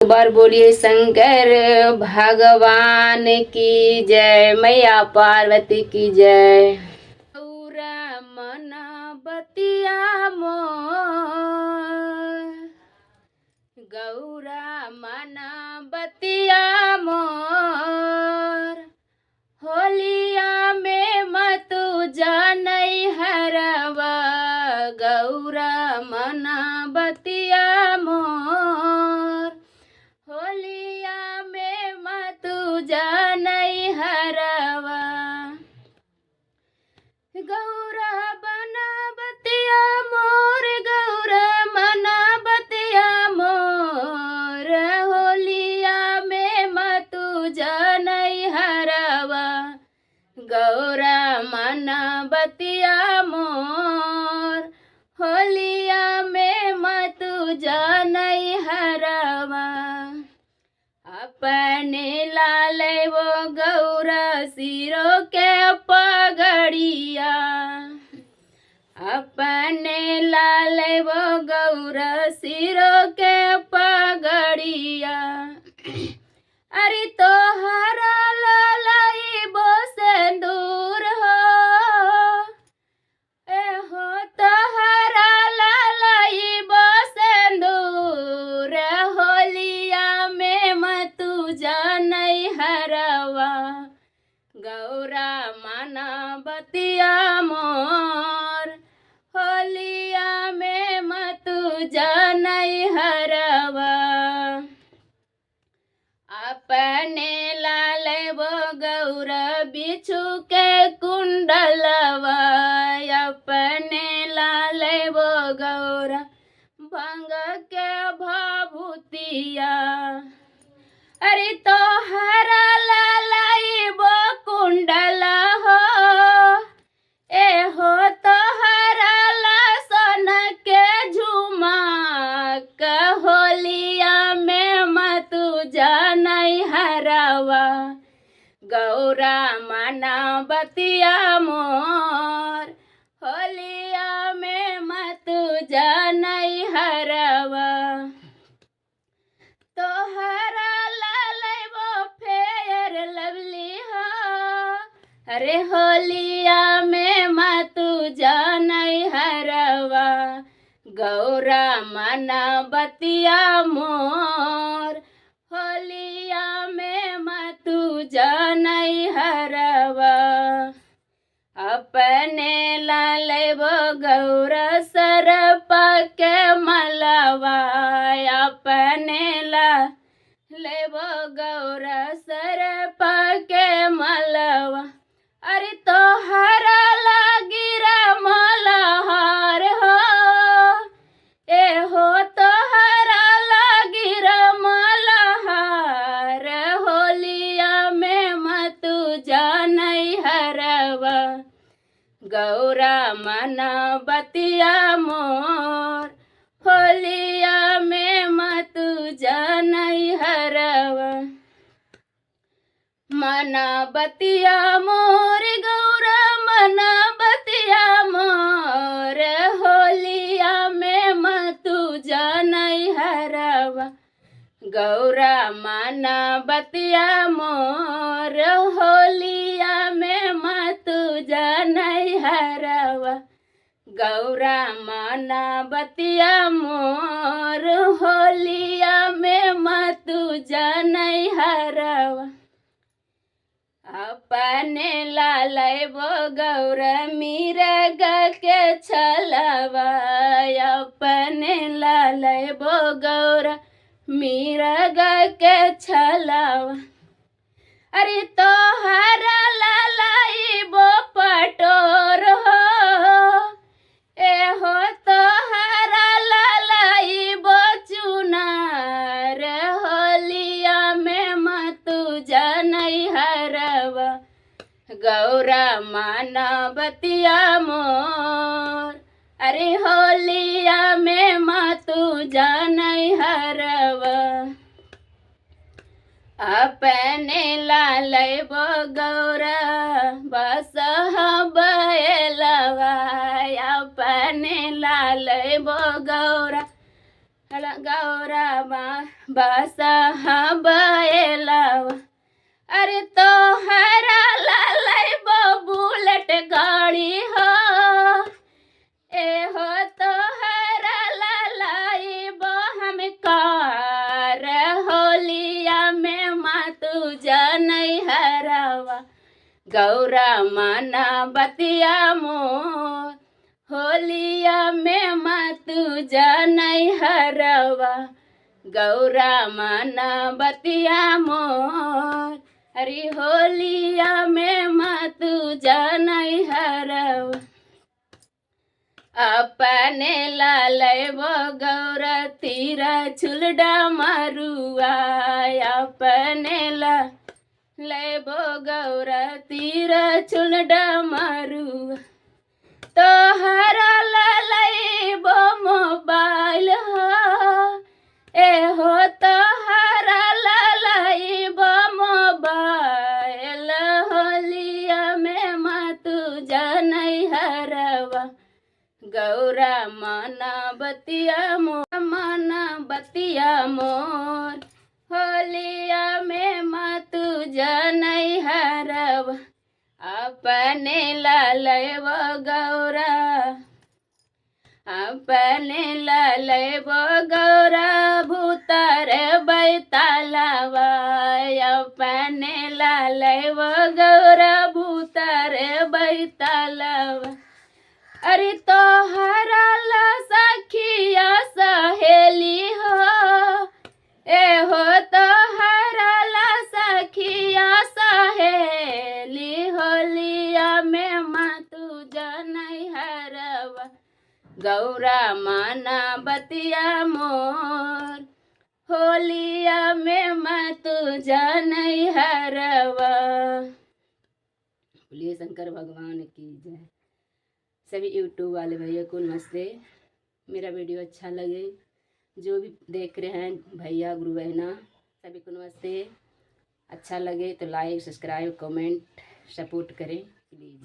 बार बोलिए शंकर भगवान की जय, मैया पार्वती की जय। गौरा मन बतिया मोर, गौरा मन बतिया मोर, होलिया में मतु जानई हरवा। गौरा मन बतिया मोर, होलिया में मतु जानई हरवा। गौरा बना बतिया मोर, गौरा मना बतिया मोर, होलिया में मतु जानई हरवा। गौरा मना बतिया मोर, होलिया में मतु जानई हरवा। अपने लाल वो गौरा सिरो के पगड़िया, अपने लाल वो गौरा सिरो के पगड़िया। अरे तोहरा लालाई बो सिंदूर हो, हो तोहरा लालाई बो सिंदूर, होलिया में मतु जानई हरवा। गौरा मना बतिया मोर, होलिया में मतु जानई हरवा। अपने लाल वो गौरा बिछु के कुंडलवा, अपने लाल वो गौरा भंग के भाभूतिया। अरे तोहरा लालाई वो कुंडल हो, ए हो तोहरा ला सोन के झुमा, होलिया में मतु जानई हरवा। गौरा मना बतिया मोर, होलिया में मतु जानई हरवा। तोहरा लालै वो फेयर लवली हो, अरे होलिया में मतु जानई हरवा। गौरा मना बतिया मोर, होलिया में मतु जानई हरवा। अपने लाल वो गौरा सरप के मलवा, अपने लाल वो गौरा सरप के मलवा। अरे तोहरा लागिरा मलहार हो, ए हो तोहरा लागिरा मलहार, होलिया में मतु जानई हरवा। गौरा मना बतिया मोर, होलिया में मतु जानई हरवा। मना बतिया मोर, गौरा मना बतिया मोर, होलिया में मतु जानई हरवा। गौरा मना बतिया मोर, होलिया में मतु जानई हरवा। गौरा मना बतिया मोर, होलिया में मतु जानई हरवा। अपने लालै वो गौरा मिरग के छलवा, अपने लालै वो गौरा मिरग के छलवा। अरे तोहरा लालाई वो पटोर हो, ए हो तोहरा लालाई वो चुनार, होलिया में मतु जानई हरवा। गौरा मना बतिया मोर, अरे होलिया में मतु जानई हरवा। अपने लालै वो गौरा बस बैलवा, अपने लालै वो गौरा गौरा बसहा बैलवा अरे तो हरा लालैबो बुलेट गाड़ी हो ए हो तो हरा लालैबो हम कार होलिया में मातू जनई हरवा गौरा माना बतिया मोर होलिया में मातू जनई हरवा गौरा माना बतिया मोर अरे होलिया में मातू जनई हरवा अपने लालैबो गौरा तीरा छुलडा मारुआ अपने लालैबो गौरा तीरा छुलडा मारुआ तो हरा लालैबो मोबाइल हो ए हो तो हरा लालैबो मोबाइल होलिया में मातू जनई हरवा गौरा माना बतिया मोर होलिया में मातू जनई हरवा अपने लालैबो गौरा अपने लालैबो गौरा भूतर बैतालवा अपने लालैबो गौरा भूतर बैतालवा अरे तो हरा ला सखिया सहेली हो ए हो तो हरा ला सखिया सहेली होलिया में मातू जनई हरवा गौरा माना बतिया मोर होलिया में मातू जनई हरवा। बोलिए शंकर भगवान की जय। सभी यूट्यूब वाले भैया को नमस्ते। मेरा वीडियो अच्छा लगे जो भी देख रहे हैं भैया गुरु बहना सभी को नमस्ते। अच्छा लगे तो लाइक सब्सक्राइब कमेंट सपोर्ट करें प्लीज़।